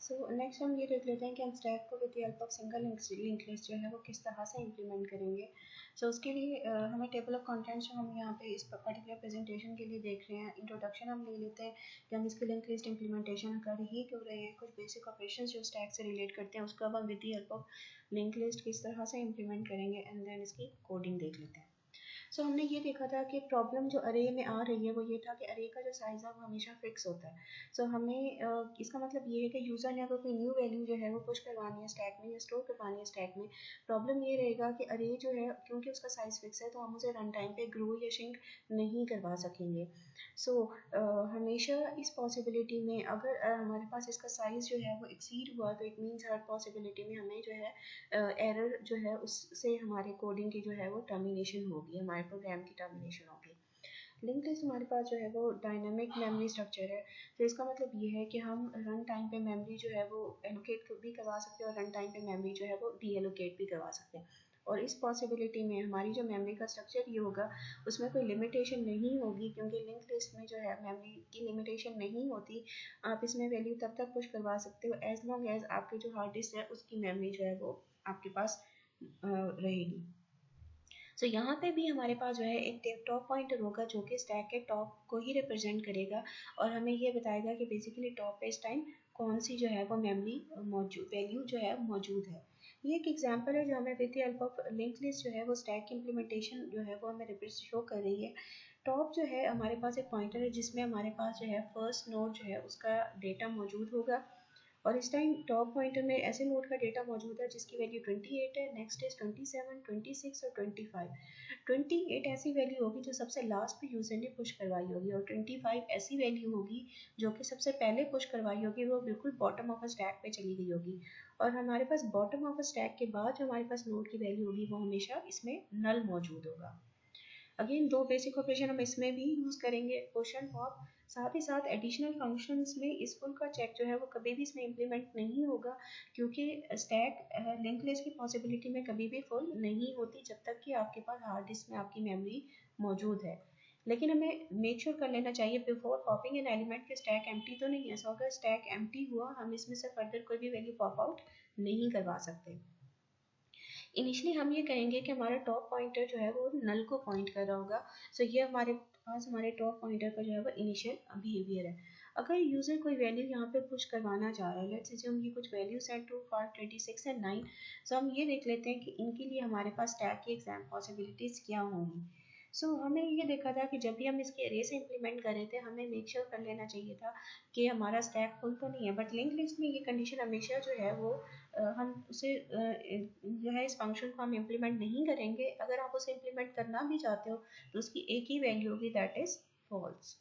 So next हम ये देख लेते हैं कि हम स्टैक को with the help of single link list जो है वो किस तरह से इम्प्लीमेंट करेंगे। सो उसके लिए हमें टेबल ऑफ कंटेंट्स जो हम यहाँ पे इस पर्टिकुलर प्रेजेंटेशन के लिए देख रहे हैं, इंट्रोडक्शन हम ले लेते हैं कि हम इसकी लिंक लिस्ट इम्प्लीमेंटेशन कर ही क्यों रहे हैं, कुछ बेसिक ऑपरेशंस जो स्टैक से रिलेट करते हैं उसको अब हम with the help of link list किस तरह से इम्प्लीमेंट करेंगे एंड देन इसकी कोडिंग देख लेते हैं। सो हमने ये देखा था कि प्रॉब्लम जो अरे में आ रही है वो ये था कि अरे का जो साइज़ है वो हमेशा फिक्स होता है। सो हमें इसका मतलब ये है कि यूज़र ने अगर कोई न्यू वैल्यू जो है वो पुश करवानी है स्टैक में या स्टोर करवानी है स्टैक में, प्रॉब्लम ये रहेगा कि अरे जो है क्योंकि उसका साइज़ फिक्स है तो हम उसे रन टाइम पे ग्रो या श्रिंक नहीं करवा सकेंगे। सो हमेशा इस पॉसिबिलिटी में अगर हमारे पास इसका साइज़ जो है वो एक्सीड हुआ तो इट मीन्स हर पॉसिबिलिटी में हमें जो है एरर जो है उससे हमारे कोडिंग की जो है वो टर्मिनेशन होगी, हमारे प्रोग्राम की टर्मिनेशन होगी। लिंक लिस्ट हमारे पास जो है वो डायनामिक मेमोरी स्ट्रक्चर है, तो इसका मतलब ये है कि हम रन टाइम पे मेमोरी जो है वो एलोकेट भी करवा सकते हैं और रन टाइम पे मेमोरी जो है वो डी एलोकेट भी करवा सकते हैं। और इस पॉसिबिलिटी में हमारी जो मेमोरी का स्ट्रक्चर ये होगा उसमें कोई लिमिटेशन नहीं होगी, क्योंकि लिंक लिस्ट में जो है मेमोरी की लिमिटेशन नहीं होती। आप इसमें वैल्यू तब तक पुश करवा सकते हो एज लॉन्ग एज आपके जो हार्ड डिस्क है उसकी मेमोरी जो है वो आपके पास रहेगी। सो यहाँ पे भी हमारे पास जो है एक टॉप पॉइंटर होगा जो कि स्टैक के टॉप को ही रिप्रेजेंट करेगा और हमें ये बताएगा कि बेसिकली टॉप पे इस टाइम कौन सी जो है वो मेमोरी मौजूद वैल्यू जो है मौजूद है। ये एक एग्जांपल है जो हमें with the help of link list जो है वो स्टैक इम्प्लीमेंटेशन जो है वो हमें रिप्रेजेंट शो कर रही है। टॉप जो है हमारे पास एक पॉइंटर है जिसमें हमारे पास जो है फर्स्ट नोड जो है उसका डेटा मौजूद होगा और इस टाइम टॉप पॉइंटर में ऐसे नोड का डेटा मौजूद है जिसकी वैल्यू 28 है, नेक्स्ट इज 27, 26 और 25। 28 ऐसी वैल्यू होगी जो सबसे लास्ट पे यूजर ने पुश करवाई होगी और 25 ऐसी वैल्यू होगी जो कि सबसे पहले पुश करवाई होगी, वो बिल्कुल बॉटम ऑफ अ स्टैक पे चली गई होगी। और हमारे पास बॉटम ऑफ अ स्टैक के बाद जो हमारे पास नोड की वैल्यू होगी वो हमेशा इसमें नल मौजूद होगा। अगेन दो बेसिक ऑपरेशन हम इसमें भी यूज़ करेंगे, क्वेश्चन पॉप, साथ ही साथ एडिशनल फंक्शंस में इस फुल का चेक जो है वो कभी भी इसमें इम्प्लीमेंट नहीं होगा, क्योंकि स्टैक लिंक लिस्ट की पॉसिबिलिटी में कभी भी फुल नहीं होती जब तक कि आपके पास हार्ड डिस्क में आपकी मेमोरी मौजूद है। लेकिन हमें मेक श्योर कर लेना चाहिए बिफोर पॉपिंग एन एलिमेंट के स्टैक एम्प्टी तो नहीं है। सो अगर स्टैक एम्प्टी हुआ हम इसमें से फर्दर कोई भी वैल्यू पॉप आउट नहीं करवा सकते। इनिशियली हम ये कहेंगे कि हमारा टॉप पॉइंटर जो है वो नल को पॉइंट कर रहा होगा। सो ये हमारे पास हमारे टॉप पॉइंटर का जो है वो इनिशियल बिहेवियर है। अगर यूज़र कोई वैल्यू यहाँ पे पुश करवाना चाह रहा है, लेट्स अज्यूम ये कुछ value set to for 26 and 9, so हम ये देख लेते हैं कि इनके लिए हमारे पास स्टैक की एग्जाम पॉसिबिलिटीज़ क्या होंगी। सो हमने ये देखा था कि जब भी हम इसके अरे से इम्प्लीमेंट कर रहे थे हमें मेक श्योर कर लेना चाहिए था कि हमारा स्टैक फुल तो नहीं है, बट लिंक लिस्ट में ये कंडीशन हमेशा जो है वो हम उसे जो है इस फंक्शन को हम इम्प्लीमेंट नहीं करेंगे। अगर आप उसे इम्प्लीमेंट करना भी चाहते हो तो उसकी एक ही वैल्यू होगी, दैट इज फॉल्स।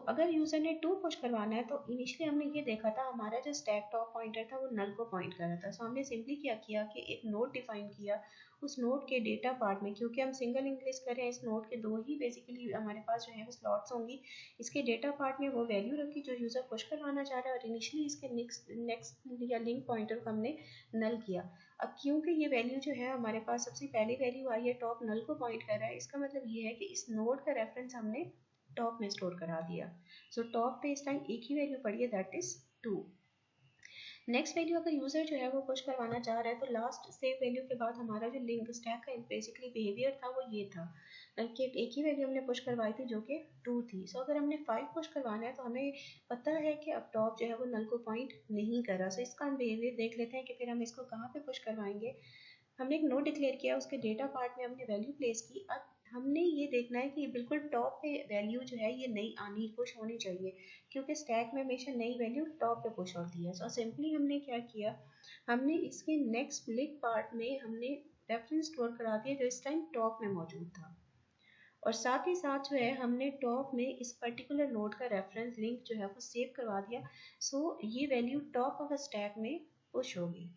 अगर यूजर ने 2 पुश करवाना है तो इनिशियली हमने ये देखा था हमारा जो स्टैक टॉप पॉइंटर था वो नल को पॉइंट कर रहा था। हमने सिंपली क्या किया कि एक नोड डिफाइन किया, उस नोड के डेटा पार्ट में, क्योंकि हम सिंगल इंक्रीज कर रहे हैं इस नोड के दो ही बेसिकली हमारे पास जो है वो स्लॉट्स होंगी, इसके डेटा पार्ट में वो वैल्यू रखी जो यूजर पुश करवाना चाह रहा है और इनिशियली इसके नेक्स्ट या लिंक पॉइंटर को हमने नल किया। अब क्योंकि ये वैल्यू जो है हमारे पास सबसे पहली वैल्यू आई है टॉप नल को पॉइंट कर रहा है, इसका मतलब ये है कि इस नोड का रेफरेंस हमने टॉप में स्टोर करा दिया। टॉप पे इस टाइम एक ही वैल्यू पड़ी है, दैट इज 2। नेक्स्ट वैल्यू अगर यूजर जो है वो पुश करवाना चाह रहा है तो लास्ट सेव वैल्यू के बाद हमारा जो लिंक स्टैक का बेसिकली बिहेवियर था वो ये था कि एक ही वैल्यू हमने पुश करवाई थी जो कि 2 थी। अगर हमने 5 पुश करवाना है तो हमें पता है कि अब टॉप जो है वो नल को पॉइंट नहीं कर रहा। इसका हम बिहेवियर देख लेते हैं कि फिर हम इसको कहाँ पे पुश करवाएंगे। हमने एक नोड डिक्लेयर किया, उसके डेटा पार्ट में हमने वैल्यू प्लेस की। अब हमने ये देखना है कि बिल्कुल टॉप पे वैल्यू जो है ये नई आनी पुश होनी चाहिए, क्योंकि स्टैक में हमेशा नई वैल्यू टॉप पे पुश होती है। सिंपली हमने क्या किया, हमने इसके नेक्स्ट लिंक पार्ट में हमने रेफरेंस स्टोर करा दिया जो इस टाइम टॉप में मौजूद था, और साथ ही साथ जो है हमने टॉप में इस पर्टिकुलर नोड का रेफरेंस लिंक जो है वो सेव करवा दिया। ये वैल्यू टॉप ऑफ स्टैक में पुश होगी।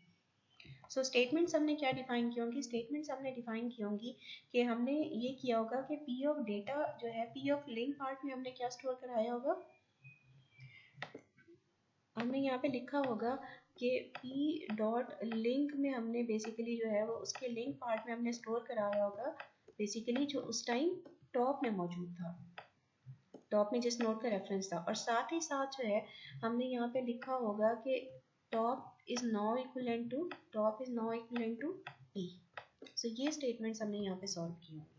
स्टेटमेंट्स हमने क्या डिफाइन की होंगी, स्टेटमेंट्स हमने डिफाइन की होंगी कि हमने ये किया होगा कि पी ऑफ डेटा जो है पी ऑफ लिंक पार्ट में हमने क्या स्टोर कराया होगा, हमने यहाँ पे लिखा होगा कि पी डॉट लिंक में हमने बेसिकली जो है वो उसके लिंक पार्ट में हमने स्टोर कराया होगा बेसिकली जो उस टाइम टॉप में मौजूद था। टॉप में जिस नोड का रेफरेंस था, और साथ ही साथ जो है हमने यहाँ पे लिखा होगा कि top is now equivalent to P. So ये स्टेटमेंट्स हमने यहाँ पे सॉल्व की होंगी।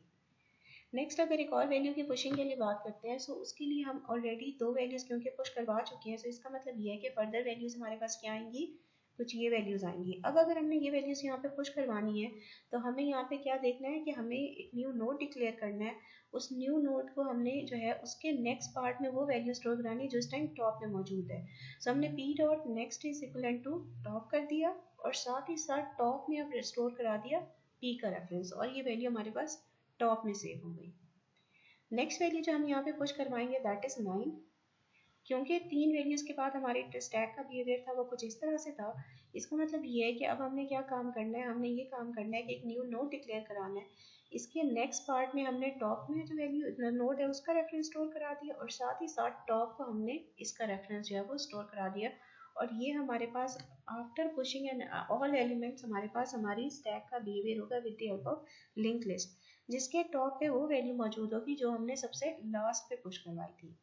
नेक्स्ट अगर एक और वैल्यू की पुशिंग के लिए बात करते हैं, सो उसके लिए हम ऑलरेडी दो वैल्यूज क्योंकि पुश करवा चुके हैं, सो इसका मतलब ये है कि फर्दर वैल्यूज हमारे पास क्या आएंगी, कुछ ये वैल्यूज आएंगी। अब अगर हमने ये वैल्यूज यहाँ पे पुश करवानी है तो हमें यहाँ पे क्या देखना है कि हमें एक न्यू नोड डिक्लेयर करना है। उस न्यू नोड को हमने जो है उसके नेक्स्ट पार्ट में वो वैल्यू स्टोर करानी है जो इस टाइम टॉप में मौजूद है। सो हमने P dot next is equal to top कर दिया और साथ ही साथ टॉप में अब स्टोर करा दिया पी का रेफरेंस, और ये वैल्यू हमारे पास टॉप में सेव हो गई। नेक्स्ट वैल्यू जो हम यहाँ पे पुश करवाएंगे दैट इज 9, क्योंकि 3 वैल्यूज के बाद हमारे स्टैक का बिहेवियर था वो कुछ इस तरह से था। इसका मतलब ये है कि अब हमने क्या काम करना है, हमने ये काम करना है कि एक न्यू नोड डिक्लेयर कराना है। इसके नेक्स्ट पार्ट में हमने टॉप में जो वैल्यू नोड है उसका रेफरेंस स्टोर करा दिया और साथ ही साथ टॉप को हमने इसका रेफरेंस जो है वो स्टोर करा दिया। और ये हमारे पास after pushing and all elements हमारे पास हमारी स्टैक का बिहेवियर होगा with the help of link list, जिसके टॉप पे वो वैल्यू मौजूद होगी जो हमने सबसे लास्ट पे पुश करवाई थी।